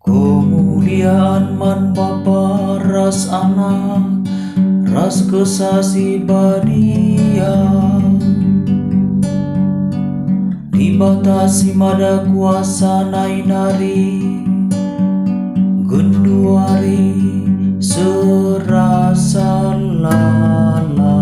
Kemuliaan man Bapa ras Anak ras kesasi badia dibatasi mada kuasa nainari genduari serasa lala